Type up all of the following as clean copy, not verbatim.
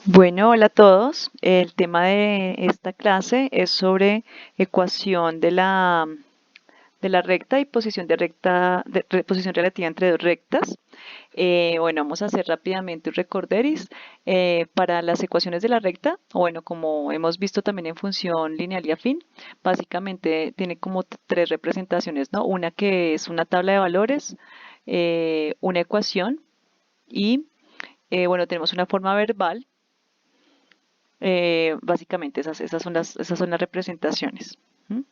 Bueno, hola a todos. El tema de esta clase es sobre ecuación de la recta y posición de recta, posición relativa entre dos rectas. Bueno, vamos a hacer rápidamente un recorderis para las ecuaciones de la recta. O bueno, como hemos visto también en función lineal y afín, básicamente tiene como tres representaciones, ¿no? Una que es una tabla de valores, una ecuación y, bueno, tenemos una forma verbal. Básicamente esas son las representaciones. ¿M?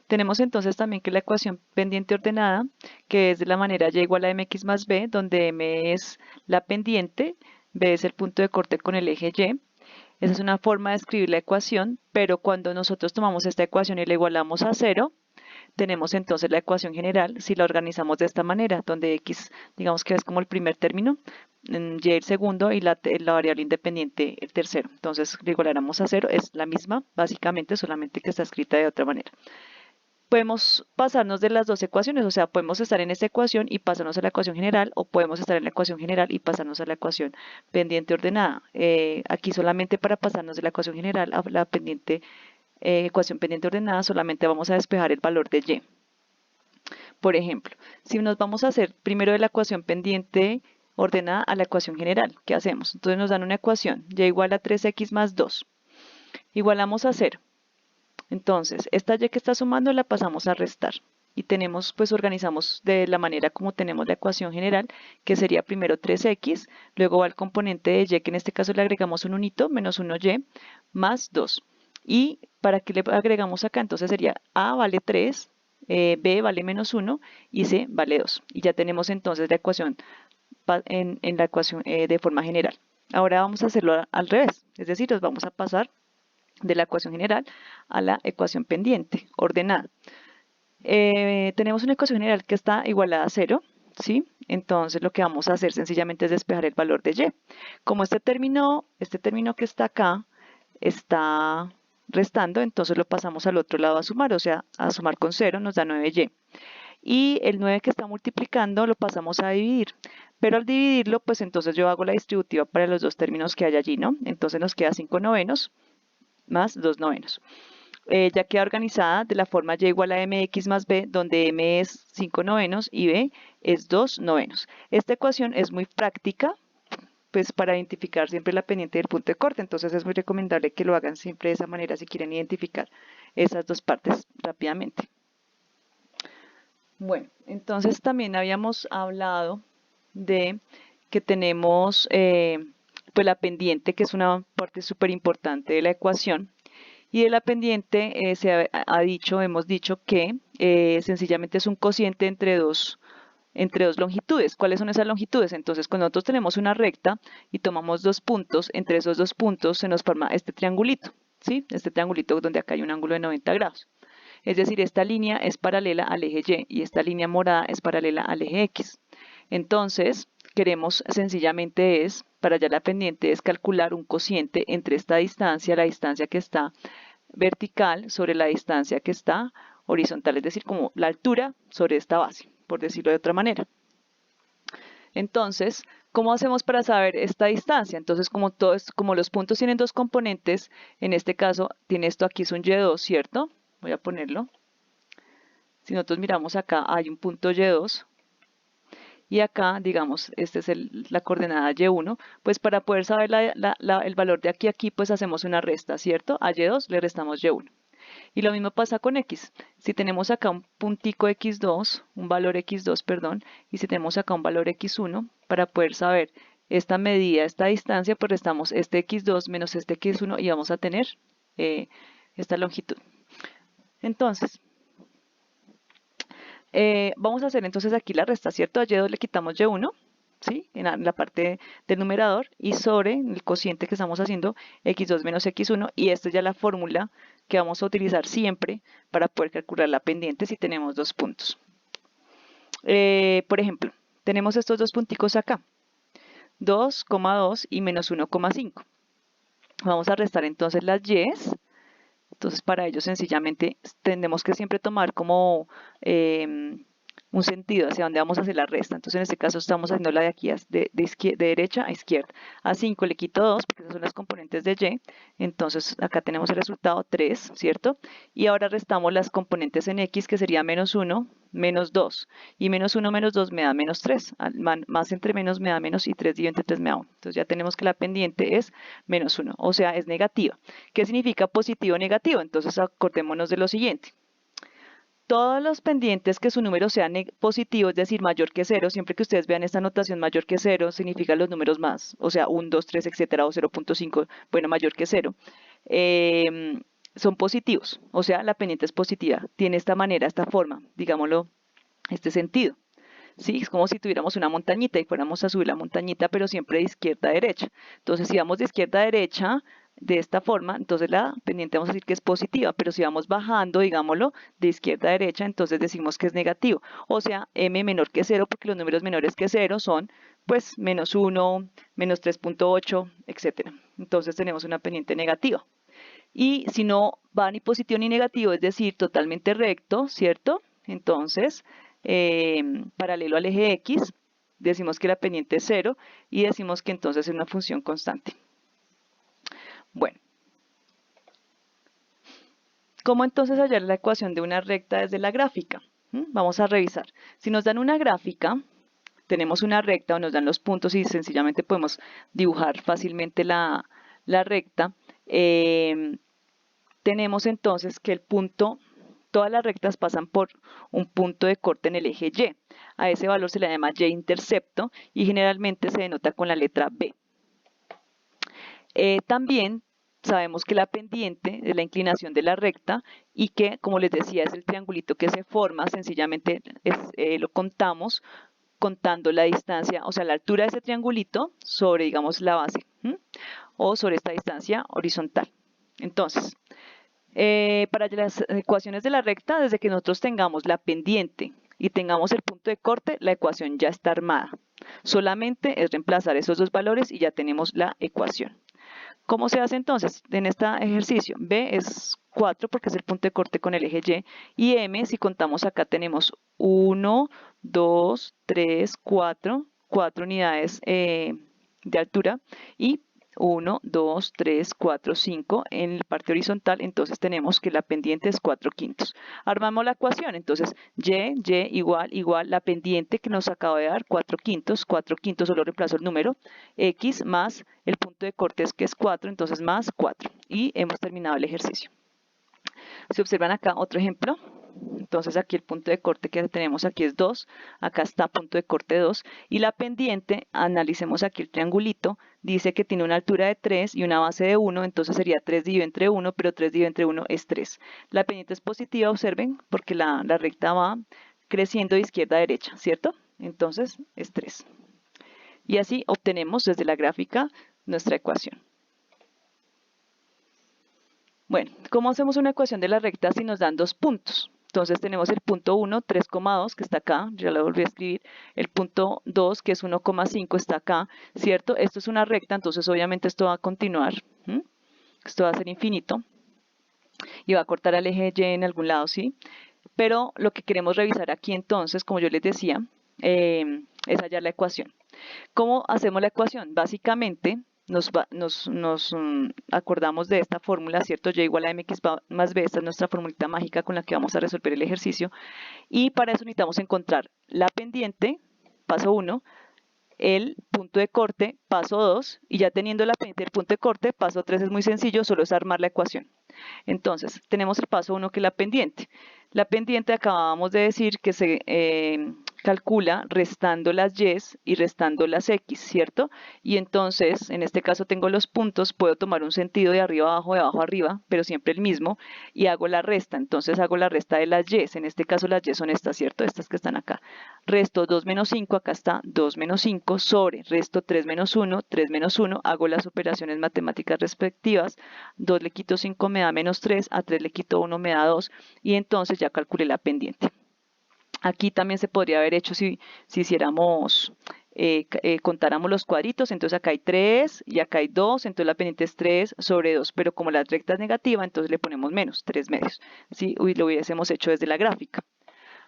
Tenemos entonces también que la ecuación pendiente ordenada, que es de la manera y igual a mx más b, donde m es la pendiente, b es el punto de corte con el eje y. Esa es una forma de escribir la ecuación, pero cuando nosotros tomamos esta ecuación y la igualamos a cero, tenemos entonces la ecuación general si la organizamos de esta manera, donde x, digamos que es como el primer término, y el segundo y la variable independiente el tercero. Entonces le igualáramos a cero, es la misma, básicamente, solamente que está escrita de otra manera. Podemos pasarnos de las dos ecuaciones, o sea, podemos estar en esta ecuación y pasarnos a la ecuación general, o podemos estar en la ecuación general y pasarnos a la ecuación pendiente ordenada. Aquí solamente para pasarnos de la ecuación general a la ecuación pendiente ordenada, solamente vamos a despejar el valor de y. Por ejemplo, si nos vamos a hacer primero de la ecuación pendiente ordenada a la ecuación general, ¿qué hacemos? Entonces nos dan una ecuación, y igual a 3x más 2. Igualamos a 0. Entonces, esta y que está sumando la pasamos a restar. Y tenemos, pues organizamos de la manera como tenemos la ecuación general, que sería primero 3x, luego va el componente de y, que en este caso le agregamos un unito, menos 1y, más 2. Y para que le agregamos acá, entonces sería a vale 3, b vale menos 1 y c vale 2. Y ya tenemos entonces la ecuación en la ecuación de forma general. Ahora vamos a hacerlo al revés, es decir, nos vamos a pasar de la ecuación general a la ecuación pendiente ordenada. Tenemos una ecuación general que está igualada a 0, ¿sí? Entonces lo que vamos a hacer sencillamente es despejar el valor de y. Como este término que está acá está restando, entonces lo pasamos al otro lado a sumar, o sea, a sumar con 0 nos da 9y. Y el 9 que está multiplicando lo pasamos a dividir. Pero al dividirlo, pues entonces yo hago la distributiva para los dos términos que hay allí, ¿no? Entonces nos queda 5 novenos más 2 novenos. Ya queda organizada de la forma y igual a mx más b, donde m es 5 novenos y b es 2 novenos. Esta ecuación es muy práctica, pues para identificar siempre la pendiente del punto de corte, entonces es muy recomendable que lo hagan siempre de esa manera si quieren identificar esas dos partes rápidamente. Bueno, entonces también habíamos hablado de que tenemos pues la pendiente, que es una parte súper importante de la ecuación. Y de la pendiente hemos dicho que sencillamente es un cociente entre dos longitudes. ¿Cuáles son esas longitudes? Entonces, cuando nosotros tenemos una recta y tomamos dos puntos, entre esos dos puntos se nos forma este triangulito, ¿sí? Este triangulito donde acá hay un ángulo de 90 grados. Es decir, esta línea es paralela al eje Y y esta línea morada es paralela al eje X. Entonces, queremos sencillamente para allá la pendiente, es calcular un cociente entre esta distancia, la distancia que está vertical sobre la distancia que está horizontal, es decir, como la altura sobre esta base, por decirlo de otra manera. Entonces, ¿cómo hacemos para saber esta distancia? Entonces, como los puntos tienen dos componentes, en este caso, tiene esto aquí es un y2, ¿cierto? Voy a ponerlo. Si nosotros miramos acá, hay un punto y2, y acá, digamos, esta es la coordenada y1, pues para poder saber el valor de aquí a aquí, pues hacemos una resta, ¿cierto? A y2 le restamos y1. Y lo mismo pasa con x. Si tenemos acá un puntico x2, un valor x2, perdón, y si tenemos acá un valor x1, para poder saber esta medida, esta distancia, pues restamos este x2 menos este x1 y vamos a tener esta longitud. Entonces, vamos a hacer entonces aquí la resta, ¿cierto? A y2 le quitamos y1, ¿sí? En la parte del numerador y sobre el cociente que estamos haciendo x2 menos x1 y esta es ya la fórmula que vamos a utilizar siempre para poder calcular la pendiente si tenemos dos puntos. Por ejemplo, tenemos estos dos punticos acá, 2,2 y menos 1,5. Vamos a restar entonces las y's. Entonces para ello sencillamente tendremos que siempre tomar como un sentido hacia dónde vamos a hacer la resta. Entonces en este caso estamos haciendo la de aquí de derecha a izquierda. A 5 le quito 2 porque esas son las componentes de y. Entonces acá tenemos el resultado 3, ¿cierto? Y ahora restamos las componentes en x que sería menos 1, menos 2. Y menos 1 menos 2 me da menos 3. Más entre menos me da menos y 3 dividido entre 3 me da 1. Entonces ya tenemos que la pendiente es menos 1, o sea, es negativa. ¿Qué significa positivo o negativo? Entonces acordémonos de lo siguiente. Todos los pendientes que su número sea positivo, es decir, mayor que 0, siempre que ustedes vean esta notación mayor que 0, significa los números más, o sea, 1, 2, 3, etcétera, o 0.5, bueno, mayor que 0, son positivos, o sea, la pendiente es positiva, tiene esta manera, esta forma, digámoslo, este sentido. ¿Sí? Es como si tuviéramos una montañita y fuéramos a subir la montañita, pero siempre de izquierda a derecha. Entonces, si vamos de izquierda a derecha, de esta forma, entonces la pendiente vamos a decir que es positiva, pero si vamos bajando, digámoslo, de izquierda a derecha, entonces decimos que es negativo. O sea, m menor que 0, porque los números menores que 0 son, pues, menos 1, menos 3.8, etcétera. Entonces tenemos una pendiente negativa. Y si no va ni positivo ni negativo, es decir, totalmente recto, ¿cierto? Entonces, paralelo al eje X, decimos que la pendiente es 0 y decimos que entonces es una función constante. Bueno, ¿cómo entonces hallar la ecuación de una recta desde la gráfica? Vamos a revisar. Si nos dan una gráfica, tenemos una recta o nos dan los puntos y sencillamente podemos dibujar fácilmente la recta. Tenemos entonces que el punto, todas las rectas pasan por un punto de corte en el eje Y. A ese valor se le llama Y-intercepto y generalmente se denota con la letra B. También sabemos que la pendiente es la inclinación de la recta y que, como les decía, es el triangulito que se forma, sencillamente lo contamos contando la distancia, o sea, la altura de ese triangulito sobre, digamos, la base, o sobre esta distancia horizontal. Entonces, para las ecuaciones de la recta, desde que nosotros tengamos la pendiente y tengamos el punto de corte, la ecuación ya está armada. Solamente es reemplazar esos dos valores y ya tenemos la ecuación. ¿Cómo se hace entonces en este ejercicio? B es 4 porque es el punto de corte con el eje Y, y M, si contamos acá tenemos 1, 2, 3, 4 unidades de altura y 1, 2, 3, 4, 5 en la parte horizontal, entonces tenemos que la pendiente es 4/5. Armamos la ecuación, entonces y igual, la pendiente que nos acaba de dar 4/5, solo reemplazo el número, x más el punto de corte que es 4, entonces más 4. Y hemos terminado el ejercicio. Si observan acá otro ejemplo, entonces aquí el punto de corte que tenemos aquí es 2, acá está punto de corte 2 y la pendiente, analicemos aquí el triangulito, dice que tiene una altura de 3 y una base de 1, entonces sería 3 dividido entre 1, pero 3 dividido entre 1 es 3. La pendiente es positiva, observen, porque la recta va creciendo de izquierda a derecha, ¿cierto? Entonces es 3. Y así obtenemos desde la gráfica nuestra ecuación. Bueno, ¿cómo hacemos una ecuación de la recta si nos dan dos puntos? Entonces tenemos el punto 1, 3,2, que está acá, ya lo volví a escribir. El punto 2, que es 1,5, está acá, ¿cierto? Esto es una recta, entonces obviamente esto va a continuar. Esto va a ser infinito. Y va a cortar al eje Y en algún lado, ¿sí? Pero lo que queremos revisar aquí entonces, como yo les decía, es hallar la ecuación. ¿Cómo hacemos la ecuación? Básicamente nos acordamos de esta fórmula, ¿cierto? Y igual a mx más b, esta es nuestra formulita mágica con la que vamos a resolver el ejercicio. Y para eso necesitamos encontrar la pendiente, paso 1, el punto de corte, paso 2, y ya teniendo la pendiente del punto de corte, paso 3 es muy sencillo, solo es armar la ecuación. Entonces, tenemos el paso 1 que es la pendiente. La pendiente acabamos de decir que se calcula restando las y y restando las x, ¿cierto? Y entonces, en este caso tengo los puntos, puedo tomar un sentido de arriba a abajo, de abajo a arriba, pero siempre el mismo, y hago la resta. Entonces hago la resta de las y, en este caso las y son estas, ¿cierto? Estas que están acá. Resto 2 menos 5, acá está 2 menos 5, sobre, resto 3 menos 1, 3 menos 1, hago las operaciones matemáticas respectivas, 2 le quito 5 me da menos 3, a 3 le quito 1 me da 2, y entonces ya calculé la pendiente. Aquí también se podría haber hecho si hiciéramos, contáramos los cuadritos, entonces acá hay 3 y acá hay 2, entonces la pendiente es 3 sobre 2, pero como la recta es negativa, entonces le ponemos menos, 3 medios. ¿Sí? Lo hubiésemos hecho desde la gráfica.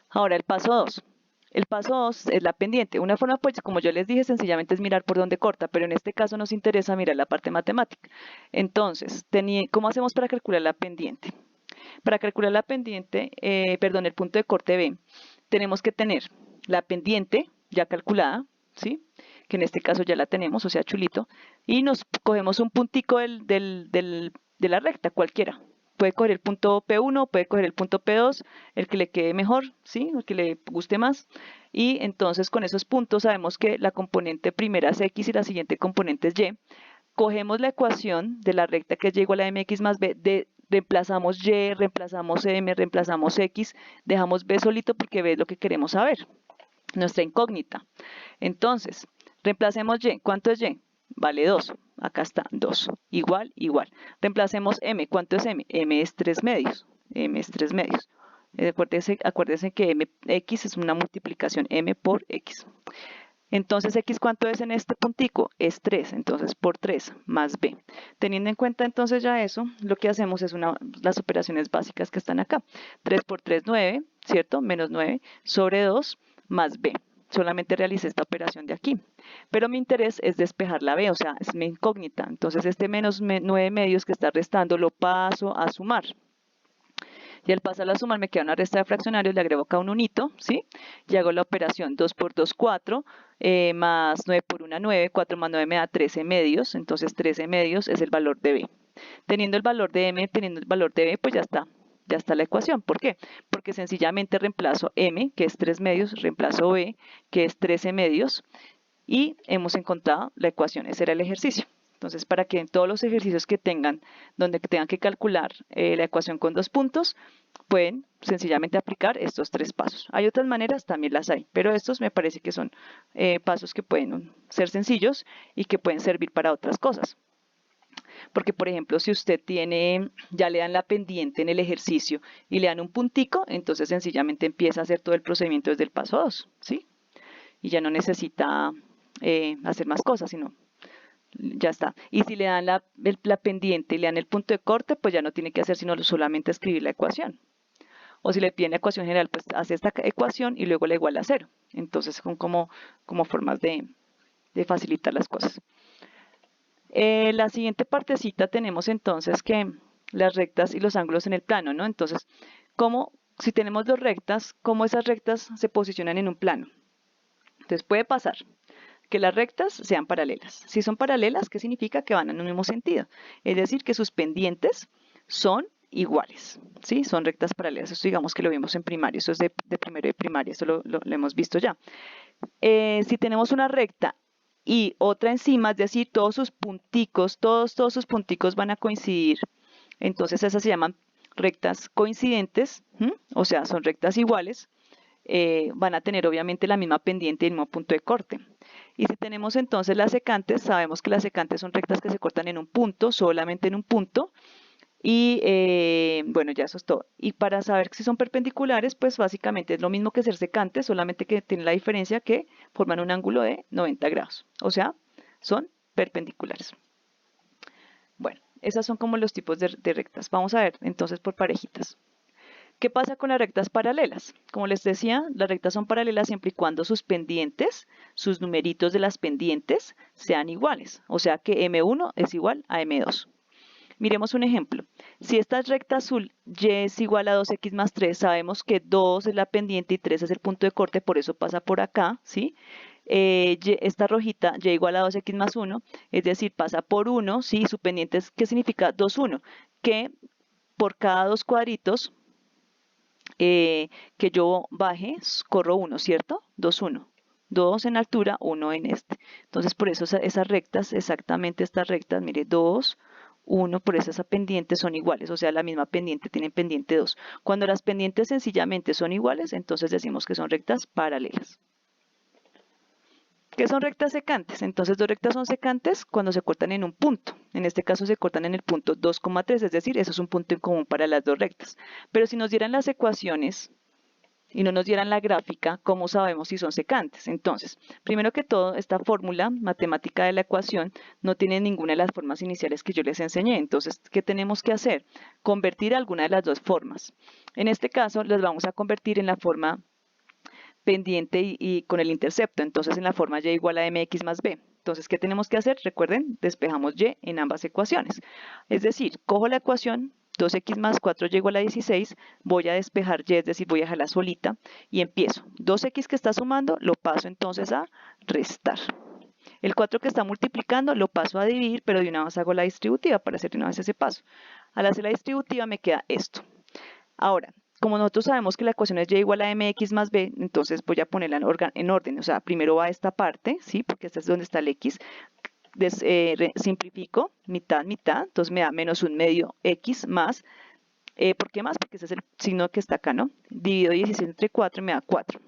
Ahora el paso 2. El paso 2 es la pendiente. Una forma, pues, como yo les dije, sencillamente es mirar por dónde corta, pero en este caso nos interesa mirar la parte matemática. Entonces, ¿cómo hacemos para calcular la pendiente? Para calcular la pendiente, perdón, el punto de corte B, tenemos que tener la pendiente ya calculada, ¿sí? Que en este caso ya la tenemos, o sea, chulito, y nos cogemos un puntico de la recta, cualquiera. Puede coger el punto P1, puede coger el punto P2, el que le quede mejor, ¿sí? El que le guste más. Y entonces con esos puntos sabemos que la componente primera es X y la siguiente componente es Y. Cogemos la ecuación de la recta que es y igual a mx más b, reemplazamos y, reemplazamos m, reemplazamos x, dejamos b solito porque b es lo que queremos saber, nuestra incógnita. Entonces, reemplacemos y. ¿Cuánto es y? Vale 2. Acá está 2. Igual, igual. Reemplacemos m. ¿Cuánto es m? M es 3 medios. M es 3 medios. Acuérdense que x es una multiplicación m por x. Entonces, ¿x cuánto es en este puntico? Es 3, entonces por 3 más b. Teniendo en cuenta entonces ya eso, lo que hacemos es las operaciones básicas que están acá. 3 por 3, 9, ¿cierto? Menos 9 sobre 2 más b. Solamente realicé esta operación de aquí. Pero mi interés es despejar la b, o sea, es mi incógnita. Entonces, este menos 9 medios que está restando lo paso a sumar. Y al pasar a sumar me queda una resta de fraccionarios, le agrego acá un unito, ¿sí? Y hago la operación 2 por 2, 4, más 9 por 1, 9, 4 más 9 me da 13 medios, entonces 13 medios es el valor de B. Teniendo el valor de M, teniendo el valor de B, pues ya está la ecuación. ¿Por qué? Porque sencillamente reemplazo M, que es 3 medios, reemplazo B, que es 13 medios, y hemos encontrado la ecuación. Ese era el ejercicio. Entonces, para que en todos los ejercicios que tengan, donde tengan que calcular la ecuación con 2 puntos, pueden sencillamente aplicar estos 3 pasos. Hay otras maneras, también las hay, pero estos me parece que son pasos que pueden ser sencillos y que pueden servir para otras cosas. Porque, por ejemplo, si usted ya le dan la pendiente en el ejercicio y le dan un puntico, entonces sencillamente empieza a hacer todo el procedimiento desde el paso 2, ¿sí? Y ya no necesita hacer más cosas, sino ya está. Y si le dan la pendiente y le dan el punto de corte, pues ya no tiene que hacer sino solamente escribir la ecuación. O si le piden la ecuación general, pues hace esta ecuación y luego la iguala a 0. Entonces son como formas de facilitar las cosas. La siguiente partecita tenemos entonces que las rectas y los ángulos en el plano, ¿no? Entonces, si tenemos dos rectas, ¿cómo esas rectas se posicionan en un plano? Entonces puede pasar que las rectas sean paralelas. Si son paralelas, ¿qué significa? Que van en un mismo sentido. Es decir, que sus pendientes son iguales, ¿sí? Son rectas paralelas. Eso digamos que lo vimos en primario. Eso es de primero de primaria. Eso lo hemos visto ya. Si tenemos una recta y otra encima, es decir, todos sus punticos, todos sus punticos van a coincidir. Entonces esas se llaman rectas coincidentes, o sea, son rectas iguales. Van a tener obviamente la misma pendiente y el mismo punto de corte. Y si tenemos entonces las secantes, sabemos que las secantes son rectas que se cortan en un punto, solamente en un punto. Y bueno, ya eso es todo. Y para saber si son perpendiculares, pues básicamente es lo mismo que ser secantes, solamente que tiene la diferencia que forman un ángulo de 90 grados. O sea, son perpendiculares. Bueno, esas son como los tipos de rectas. Vamos a ver entonces por parejitas. ¿Qué pasa con las rectas paralelas? Como les decía, las rectas son paralelas siempre y cuando sus pendientes, sus numeritos de las pendientes, sean iguales. O sea que M1 es igual a M2. Miremos un ejemplo. Si esta recta azul y es igual a 2x más 3, sabemos que 2 es la pendiente y 3 es el punto de corte, por eso pasa por acá, ¿sí? Esta rojita y igual a 2x más 1, es decir, pasa por 1, ¿sí? Su pendiente es, ¿qué significa 2, 1? Que por cada dos cuadritos que yo baje, corro 1, ¿cierto? 2, 1. 2 en altura, 1 en este. Entonces, por eso esas rectas, exactamente estas rectas, mire, 2, 1, por eso esa pendiente son iguales, o sea, la misma pendiente tiene pendiente 2. Cuando las pendientes sencillamente son iguales, entonces decimos que son rectas paralelas. ¿Qué son rectas secantes? Entonces, dos rectas son secantes cuando se cortan en un punto. En este caso se cortan en el punto 2,3, es decir, eso es un punto en común para las dos rectas. Pero si nos dieran las ecuaciones y no nos dieran la gráfica, ¿cómo sabemos si son secantes? Entonces, primero que todo, esta fórmula matemática de la ecuación no tiene ninguna de las formas iniciales que yo les enseñé. Entonces, ¿qué tenemos que hacer? Convertir alguna de las dos formas. En este caso, las vamos a convertir en la forma pendiente y con el intercepto. Entonces en la forma y igual a mx más b. Entonces, ¿qué tenemos que hacer? Recuerden, despejamos y en ambas ecuaciones. Es decir, cojo la ecuación 2x más 4y igual a 16, voy a despejar y, es decir, voy a dejarla solita y empiezo. 2x que está sumando lo paso entonces a restar. El 4 que está multiplicando lo paso a dividir, pero de una vez hago la distributiva para hacer de una vez ese paso. Al hacer la distributiva me queda esto. Ahora, como nosotros sabemos que la ecuación es y igual a mx más b, entonces voy a ponerla en orden. O sea, primero va esta parte, ¿sí? Porque esta es donde está el x. Simplifico, mitad, mitad, entonces me da menos un medio x más, ¿por qué más? Porque ese es el signo que está acá, ¿no? Divido 16 entre 4 y me da 4.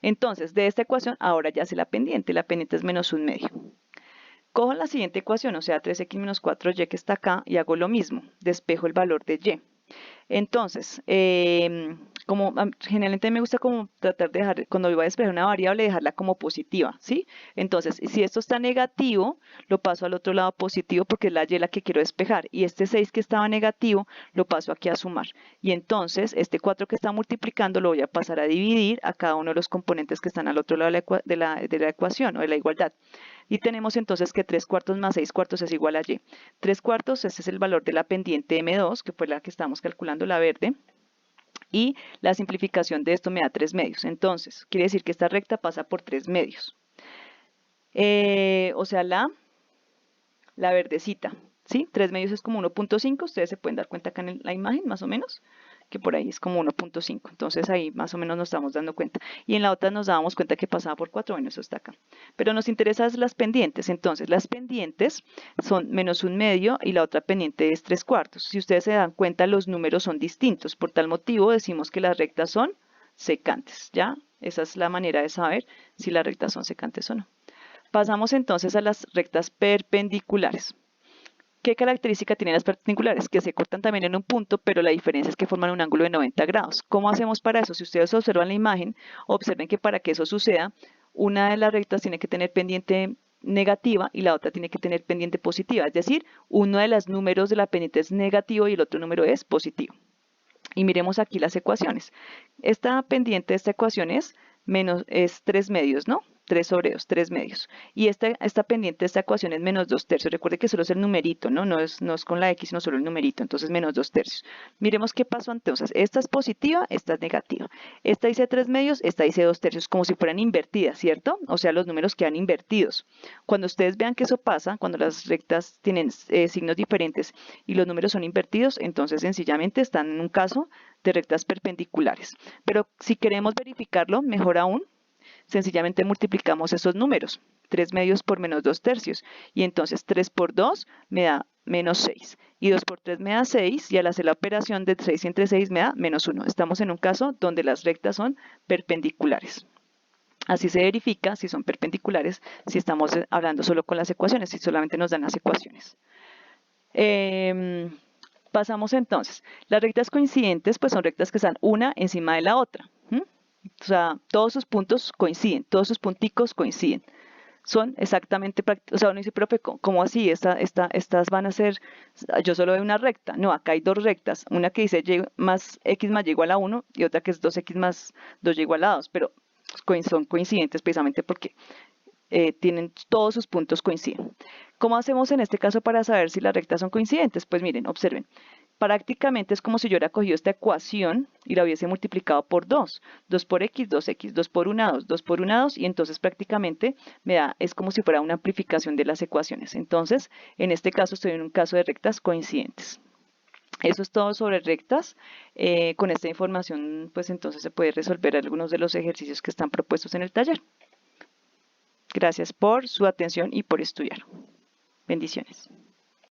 Entonces, de esta ecuación, ahora ya sé la pendiente es menos un medio. Cojo la siguiente ecuación, o sea, 3x menos 4y que está acá, y hago lo mismo, despejo el valor de y. Entonces, como generalmente me gusta como tratar de dejar, cuando voy a despejar una variable, dejarla como positiva, ¿sí? Entonces, si esto está negativo, lo paso al otro lado positivo porque es la y la que quiero despejar. Y este 6 que estaba negativo, lo paso aquí a sumar. Y entonces, este 4 que está multiplicando, lo voy a pasar a dividir a cada uno de los componentes que están al otro lado de la ecuación o de la igualdad. Y tenemos entonces que 3 cuartos más 6 cuartos es igual a y. 3 cuartos, ese es el valor de la pendiente M2, que fue la que estamos calculando, la verde. Y la simplificación de esto me da 3 medios. Entonces, quiere decir que esta recta pasa por 3 medios. O sea, la verdecita, ¿sí? 3 medios es como 1.5. Ustedes se pueden dar cuenta acá en la imagen, más o menos, que por ahí es como 1.5. Entonces ahí más o menos nos estamos dando cuenta. Y en la otra nos dábamos cuenta que pasaba por 4. Bueno, eso está acá. Pero nos interesan las pendientes. Entonces, las pendientes son menos un medio y la otra pendiente es 3 cuartos. Si ustedes se dan cuenta, los números son distintos. Por tal motivo decimos que las rectas son secantes, ¿ya? Esa es la manera de saber si las rectas son secantes o no. Pasamos entonces a las rectas perpendiculares. ¿Qué característica tienen las perpendiculares? Que se cortan también en un punto, pero la diferencia es que forman un ángulo de 90 grados. ¿Cómo hacemos para eso? Si ustedes observan la imagen, observen que para que eso suceda, una de las rectas tiene que tener pendiente negativa y la otra tiene que tener pendiente positiva. Es decir, uno de los números de la pendiente es negativo y el otro número es positivo. Y miremos aquí las ecuaciones. Esta pendiente de esta ecuación es 3 medios, ¿no? 3 sobre 2, 3 medios. Y esta pendiente de esta ecuación es menos 2 tercios. Recuerde que solo es el numerito, ¿no? No es con la x, sino solo el numerito. Entonces, menos 2 tercios. Miremos qué pasó entonces. Esta es positiva, esta es negativa. Esta dice 3 medios, esta dice 2 tercios, como si fueran invertidas, ¿cierto? O sea, los números quedan invertidos. Cuando ustedes vean que eso pasa, cuando las rectas tienen signos diferentes y los números son invertidos, entonces sencillamente están en un caso de rectas perpendiculares. Pero si queremos verificarlo, mejor aún, sencillamente multiplicamos esos números. 3 medios por menos 2 tercios. Y entonces 3 por 2 me da menos 6. Y 2 por 3 me da 6. Y al hacer la operación de 6 entre 6 me da menos 1. Estamos en un caso donde las rectas son perpendiculares. Así se verifica si son perpendiculares, si estamos hablando solo con las ecuaciones, si solamente nos dan las ecuaciones. Pasamos entonces. Las rectas coincidentes pues son rectas que están una encima de la otra. O sea, todos sus puntos coinciden, todos sus punticos coinciden. Son exactamente, o sea, uno dice, profe, ¿cómo así? Estas van a ser, yo solo veo una recta. No, acá hay dos rectas. Una que dice y más x más y igual a 1 y otra que es 2x más 2y igual a 2. Pero son coincidentes precisamente porque tienen todos sus puntos coinciden. ¿Cómo hacemos en este caso para saber si las rectas son coincidentes? Pues miren, observen. Prácticamente es como si yo hubiera cogido esta ecuación y la hubiese multiplicado por 2. 2 por x, 2x, 2 por 1, 2, 2 por 1, 2. Y entonces prácticamente es como si fuera una amplificación de las ecuaciones. Entonces, en este caso estoy en un caso de rectas coincidentes. Eso es todo sobre rectas. Con esta información, pues entonces se puede resolver algunos de los ejercicios que están propuestos en el taller. Gracias por su atención y por estudiar. Bendiciones.